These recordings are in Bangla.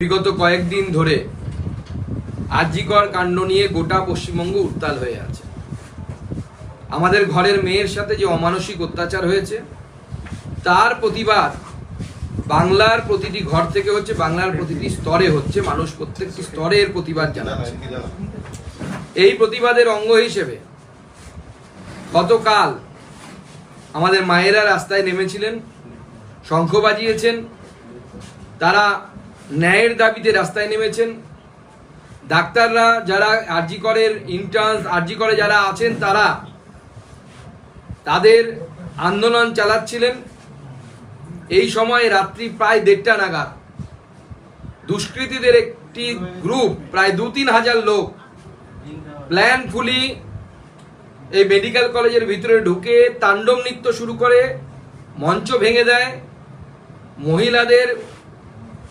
বিগত কয়েকদিন ধরে আরজিকর কাণ্ড নিয়ে গোটা পশ্চিমবঙ্গ উত্তাল হয়ে আছে। আমাদের ঘরের মেয়ের সাথে যে অমানসিক অত্যাচার হয়েছে তার প্রতিবাদ বাংলার প্রতিটি ঘর থেকে হচ্ছে, বাংলার প্রতিটি স্তরে হচ্ছে, মানুষ প্রত্যেকটি স্তরে এর প্রতিবাদ জানাচ্ছে। এই প্রতিবাদের অঙ্গ হিসেবে গতকাল আমাদের মায়েরা রাস্তায় নেমেছিলেন, শঙ্খ বাজিয়েছেন, তারা ন্যায়ের দাবিতে রাস্তায় নেমেছেন। ডাক্তাররা যারা আরজিকরের ইন্টার্ন, আরজিকরে যারা আছেন তারা তাদের আন্দোলন চালাচ্ছিলেন। এই সময় রাত্রি প্রায় 1:30 নাগাদ দুষ্কৃতীদের একটি গ্রুপ প্রায় 2-3 হাজার লোক প্ল্যানফুলি এই মেডিকেল কলেজের ভিতরে ঢুকে তাণ্ডব নৃত্য শুরু করে, মঞ্চ ভেঙে দেয়, মহিলাদের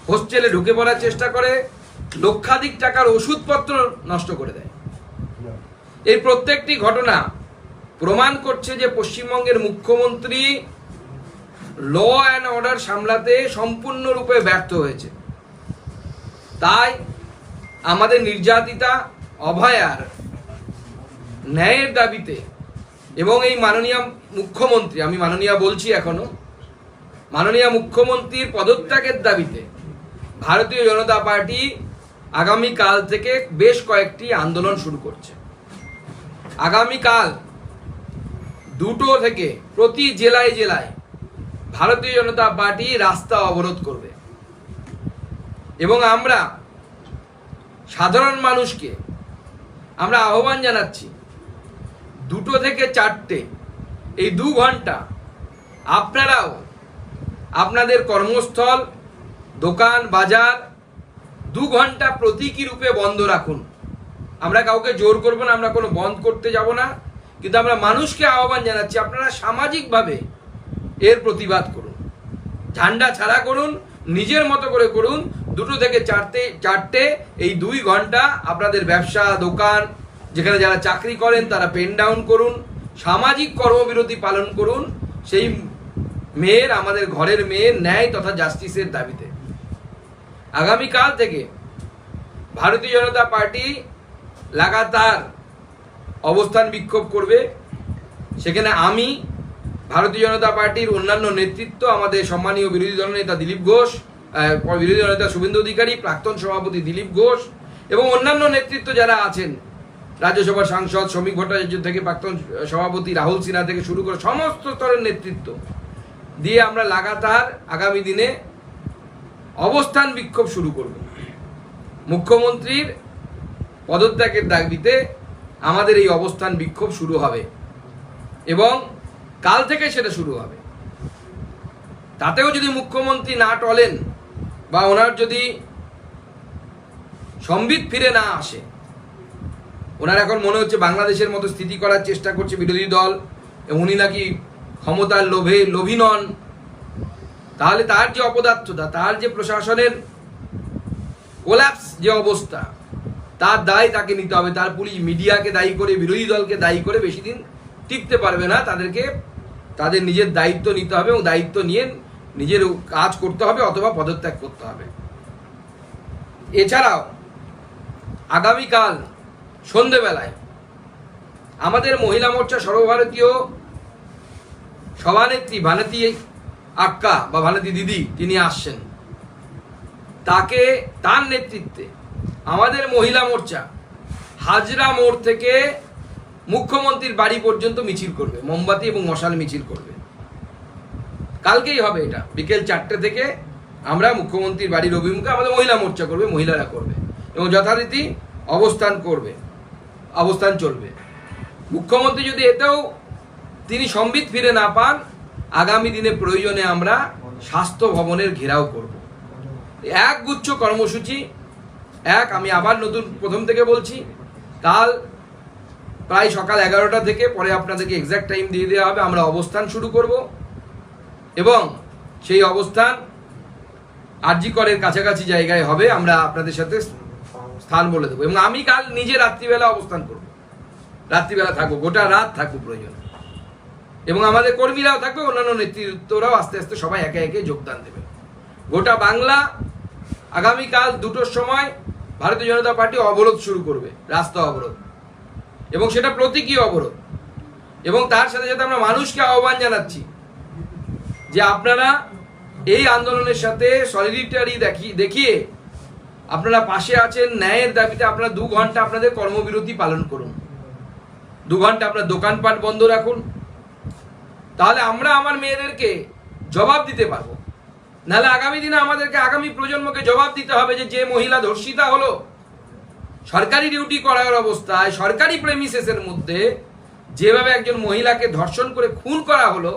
হোস্টেলে ঢুকে পড়ার চেষ্টা করে, লক্ষাধিক টাকার ওষুধপত্র নষ্ট করে দেয়। এই প্রত্যেকটি ঘটনা প্রমাণ করছে যে পশ্চিমবঙ্গের মুখ্যমন্ত্রী ল অ্যান্ড অর্ডার সামলাতে সম্পূর্ণরূপে ব্যর্থ হয়েছে। তাই আমাদের নির্যাতিতা অভয়ার ন্যায়ের দাবিতে এবং এই মাননীয় মুখ্যমন্ত্রী, আমি মাননীয় বলছি এখনো, মাননীয় মুখ্যমন্ত্রীর পদত্যাগের দাবিতে ভারতীয় জনতা পার্টি আগামীকাল থেকে বেশ কয়েকটি আন্দোলন শুরু করছে। আগামীকাল 2টো থেকে প্রতি জেলায় জেলায় ভারতীয় জনতা পার্টি রাস্তা অবরোধ করবে এবং আমরা সাধারণ মানুষকে আমরা আহ্বান জানাচ্ছি 2টো থেকে 4টে এই 2 ঘন্টা আপনারাও আপনাদের কর্মস্থল, দোকান, বাজার 2 ঘন্টা প্রতীকী রূপে বন্ধ রাখুন। আমরা কাউকে জোর করব না, আমরা কোনো বন্ধ করতে যাব না, কিন্তু আমরা মানুষকে আহ্বান জানাচ্ছি আপনারা সামাজিকভাবে এর প্রতিবাদ করুন, ঝান্ডা ছাড়া করুন, নিজের মতো করে করুন। 2টো থেকে 4টে এই 2 ঘন্টা আপনাদের ব্যবসা, দোকান, যেখানে যারা চাকরি করেন তারা পেন ডাউন করুন, সামাজিক কর্মবিরতি পালন করুন সেই মেয়ের, আমাদের ঘরের মেয়ের ন্যায় তথা জাস্টিসের দাবিতে। আগামীকাল থেকে ভারতীয় জনতা পার্টি লাগাতার অবস্থান বিক্ষোভ করবে। সেখানে আমি, ভারতীয় জনতা পার্টির অন্যান্য নেতৃত্ব, আমাদের সম্মানীয় বিরোধী দলনেতা দিলীপ ঘোষ, বিরোধী দলনেতা শুভেন্দু অধিকারী, প্রাক্তন সভাপতি দিলীপ ঘোষ এবং অন্যান্য নেতৃত্ব যারা আছেন, রাজ্যসভার সাংসদ শ্রমিক ভট্টাচার্য থেকে প্রাক্তন সভাপতি রাহুল সিনহা থেকে শুরু করে সমস্ত স্তরের নেতৃত্ব দিয়ে আমরা লাগাতার আগামী দিনে অবস্থান বিক্ষোভ শুরু করব। মুখ্যমন্ত্রীর পদত্যাগের দাবিতে আমাদের এই অবস্থান বিক্ষোভ শুরু হবে এবং কাল থেকে সেটা শুরু হবে। তাতেও যদি মুখ্যমন্ত্রী না টলেন বা ওনার যদি সম্বিত ফিরে না আসে, ওনার এখন মনে হচ্ছে বাংলাদেশের মতো স্থিতি করার চেষ্টা করছে বিরোধী দল, উনি নাকি ক্ষমতার লোভী নন, তাহলে তার যে অপদার্থতা, তার যে প্রশাসনের কোল্যাপস যে অবস্থা, তার দায় তাকে নিতে হবে। তার পুলিশ মিডিয়াকে দায়ী করে, বিরোধী দলকে দায়ী করে বেশি দিন টিকতে পারবে না। তাদেরকে তাদের নিজের দায়িত্ব নিতে হবে এবং দায়িত্ব নিয়ে নিজের কাজ করতে হবে অথবা পদত্যাগ করতে হবে। এছাড়াও আগামীকাল সন্ধেবেলায় আমাদের মহিলা মোর্চা সর্বভারতীয় সভানেত্রী ভানতী আক্কা বা ভানতী দিদি তিনি আসছেন। তার নেতৃত্বে আমাদের মহিলা মোর্চা হাজরা মোড় থেকে মুখ্যমন্ত্রীর বাড়ি পর্যন্ত মিছিল করবে, মোমবাতি এবং মশাল মিছিল করবে। কালকেই হবে এটা, বিকেল 4টে থেকে আমরা মুখ্যমন্ত্রীর বাড়ির অভিমুখে আমাদের মহিলা মোর্চা করবে, মহিলারা করবে এবং যথারীতি অবস্থান চলবে। মুখ্যমন্ত্রী যদি এতেও তিনি সম্বিত ফিরে না পান, আগামী দিনে প্রয়োজনে আমরা স্বাস্থ্য ভবনের ঘেরাও করব। একগুচ্ছ কর্মসূচি। আমি আবার প্রথম থেকে বলছি, কাল প্রায় সকাল 11টা থেকে, পরে আপনাদেরকে এক্সাক্ট টাইম দিয়ে দেওয়া হবে, আমরা অবস্থান শুরু করব এবং সেই অবস্থান আরজিকরের কাছাকাছি জায়গায় হবে। আমরা আপনাদের সাথে স্থান বলে দেবো এবং আমি কাল নিজে রাত্রিবেলা অবস্থান করব, রাত্রিবেলা থাকবো, গোটা রাত থাকবো প্রয়োজন, এবং আমাদের কর্মীরাও থাকবে, অন্যান্য নেতৃত্বরাও আস্তে আস্তে সবাই একে একে যোগদান দেবে। গোটা বাংলা আগামীকাল 2টোর সময় ভারতীয় জনতা পার্টি অবরোধ শুরু করবে, রাস্তা অবরোধ, এবং সেটা প্রতীকী অবরোধ। এবং তার সাথে সাথে আমরা মানুষকে আহ্বান জানাচ্ছি যে আপনারা এই আন্দোলনের সাথে সলিডারিটি দেখিয়ে আপনারা পাশে আছেন, ন্যায়ের দাবিতে আপনারা 2 ঘন্টা আপনাদের কর্মবিরতি পালন করুন, 2 ঘন্টা আপনার দোকানপাট বন্ধ রাখুন, তাহলে আমরা আমার মেয়েদেরকে জবাব দিতে পারবো। নাহলে আগামী দিনে আমাদেরকে, আগামী প্রজন্মকে জবাব দিতে হবে যে মহিলা ধর্ষিতা হলো, সরকারি ডিউটি করার অবস্থায় সরকারি প্রেমিসেসের মধ্যে যেভাবে একজন মহিলাকে ধর্ষণ করে খুন করা হলো,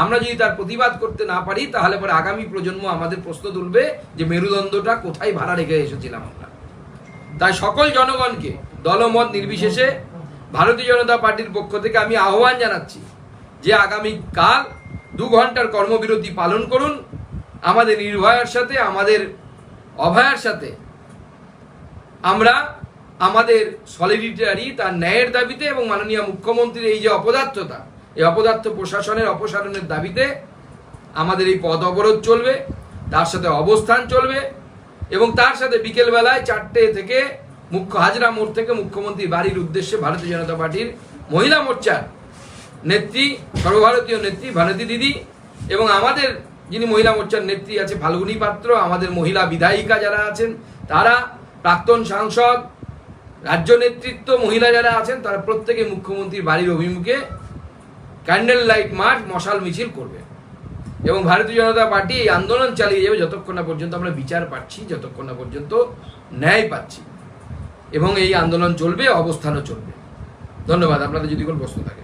আমরা যদি তার প্রতিবাদ করতে না পারি তাহলে পরে আগামী প্রজন্ম আমাদের প্রশ্ন তুলবে যে মেরুদণ্ডটা কোথায় ভাড়া রেখে এসেছিলাম আমরা। তাই সকল জনগণকে দলমত নির্বিশেষে ভারতীয় জনতা পার্টির পক্ষ থেকে আমি আহ্বান জানাচ্ছি যে আগামীকাল 2 ঘন্টার কর্মবিরতি পালন করুন। আমাদের নির্ভয়ার সাথে, আমাদের অভয়ার সাথে আমরা আমাদের সলিডারিটি, তার ন্যায়ের দাবিতে এবং মাননীয় মুখ্যমন্ত্রীর এই যে অপদার্থতা, এই অপদার্থ প্রশাসনের অপসারণের দাবিতে আমাদের এই পথ অবরোধ চলবে, তার সাথে অবস্থান চলবে। এবং তার সাথে বিকেলবেলায় 4টে থেকে হাজরা মোড় থেকে মুখ্যমন্ত্রীর বাড়ির উদ্দেশ্যে ভারতীয় জনতা পার্টির মহিলা মোর্চার নেত্রী, সর্বভারতীয় নেত্রী ভারতী দিদি, এবং আমাদের যিনি মহিলা মোর্চার নেত্রী আছে ফাল্গুনী পাত্র, আমাদের মহিলা বিধায়িকা যারা আছেন তারা, প্রাক্তন সাংসদ, রাজ্য নেতৃত্ব, মহিলা যারা আছেন তারা প্রত্যেকে মুখ্যমন্ত্রীর বাড়ির অভিমুখে ক্যান্ডেল লাইট মার্চ, মশাল মিছিল করবে। এবং ভারতীয় জনতা পার্টি এই আন্দোলন চালিয়ে যাবে যতক্ষণ না পর্যন্ত আমরা বিচার পাচ্ছি, যতক্ষণ না পর্যন্ত ন্যায় পাচ্ছি। এবং এই আন্দোলন চলবে, অবস্থানও চলবে। ধন্যবাদ। আপনাদের যদি কোনো প্রশ্ন থাকে।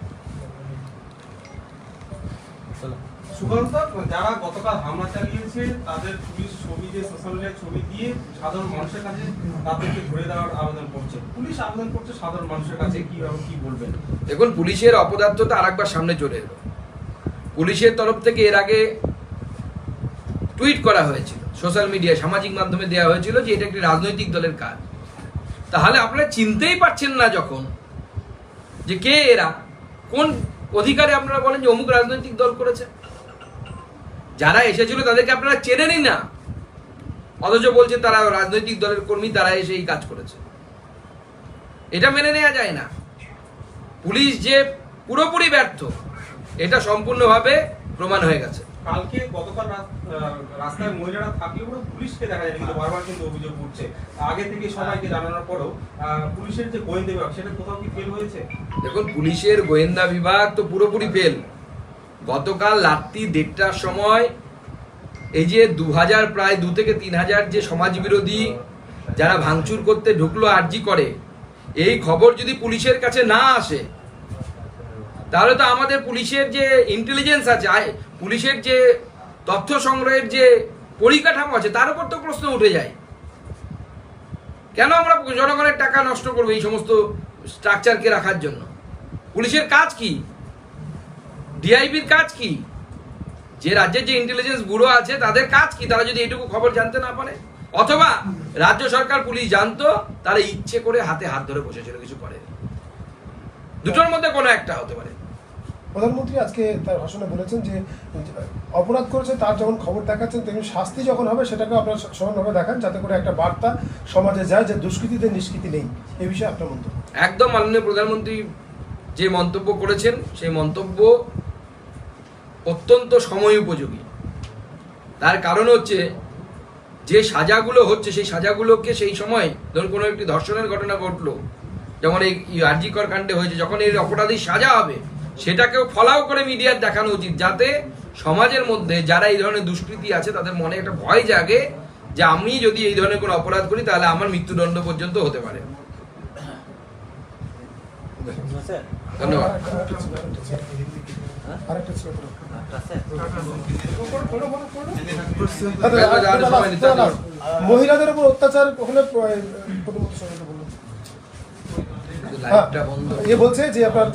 সুকান্ত, যারা গতকাল হামলা চালিয়েছে তাদের পুলিশ ছবি দিয়ে, সোশ্যাল মিডিয়ায় ছবি দিয়ে সাধারণ মানুষের কাছে তাদেরকে ধরে দেওয়ার আবেদন করছে, পুলিশ আবেদন করছে সাধারণ মানুষের কাছে, কি বলবেন? দেখুন, পুলিশের অপদার্থতা আরেকবার সামনে চলে এলো। পুলিশের তরফ থেকে এর আগে টুইট করা হয়েছিল, সোশ্যাল মিডিয়ায়, সামাজিক মাধ্যমে দেওয়া হয়েছিল যে এটা একটি রাজনৈতিক দলের কাজ। তাহলে আপনারা চিনতেই পারছেন না যখন যে কে এরা, কোন অধিকারে আপনারা বলেন যে অমুক রাজনৈতিক দল করেছে? যারা এসেছিল তাদেরকে আপনারা চেনেনই না, অথচ বলছে তারা রাজনৈতিক দলের কর্মী, তারা এসে এই কাজ করেছে। এটা মেনে নেওয়া যায় না। পুলিশ যে পুরোপুরি ব্যর্থ এটা সম্পূর্ণভাবে প্রমাণ হয়ে গেছে। কালকে গতকাল রাস্তায় মহিলারা থাকলেও পুলিশকে দেখা যায়, কিন্তু বারবার কিন্তু অভিযোগ উঠছে, আগে থেকে সবাইকে জানানোর পরেও পুলিশের যে গোয়েন্দা বিভাগ সেটা কোথাও কি ফেল হয়েছে? দেখুন, পুলিশের গোয়েন্দা বিভাগ তো পুরোপুরি ফেল। গতকাল রাত্রি 1:30টার সময় এই যে 2000, প্রায় 2 থেকে 3000 যে সমাজ বিরোধী যারা ভাঙচুর করতে ঢুকলো আরজি করে, এই খবর যদি পুলিশের কাছে না আসে তাহলে তো আমাদের পুলিশের যে ইন্টেলিজেন্স আছে, পুলিশের যে তথ্য সংগ্রহের যে পরিকাঠামো আছে তার উপর তো প্রশ্ন উঠে যায়। কেন আমরা জনগণের টাকা নষ্ট করবো এই সমস্ত স্ট্রাকচারকে রাখার জন্য? পুলিশের কাজ কি? ডিআইবির কাজ কি? যে রাজ্যের যে ইন্টেলিজেন্স ব্যুরো আছে তাদের কাজ কি? তারা যদি এইটুকু খবর জানতে না পারে, অথবা রাজ্য সরকার পুলিশ জানতো, তারা ইচ্ছে করে হাতে হাত ধরে বসেছিল, কিছু করে। দুটোর মধ্যে কোনো একটা হতে পারে। প্রধানমন্ত্রী আজকে তার ভাষণে বলেছেন যে অপরাধ করেছে তার যখন খবর দেখাচ্ছেন তেমনি শাস্তি যখন হবে সেটাকে আপনারা সমানভাবে দেখান, যাতে করে একটা বার্তা সমাজে যায় যে দুষ্কৃতীদের নিষ্কৃতি নেই। এই বিষয়ে আপনার মন্তব্য? একদম মাননীয় প্রধানমন্ত্রী যে মন্তব্য করেছেন সেই মন্তব্য অত্যন্ত সময় উপযোগী। তার কারণ হচ্ছে যে সাজাগুলো হচ্ছে সেই সাজাগুলোকে সেই সময়, ধরুন কোনো একটি ধর্ষণের ঘটনা ঘটলো, যেমন এই আরজিকর কাণ্ডে হয়েছে, যখন এই অপরাধী সাজা হবে সেটাকেও ফলাও করে মিডিয়ার দেখানো উচিত, যাতে সমাজের মধ্যে যারা এই ধরনের দুষ্কৃতী আছে তাদের মনে একটা ভয় জাগে যে আমি যদি এই ধরনের কোনো অপরাধ করি তাহলে আমার মৃত্যুদণ্ড পর্যন্ত হতে পারে। ধন্যবাদ। মহিলাদের উপর অত্যাচার হলে বলছে যে আপনার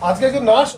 আজকে একজন নার্স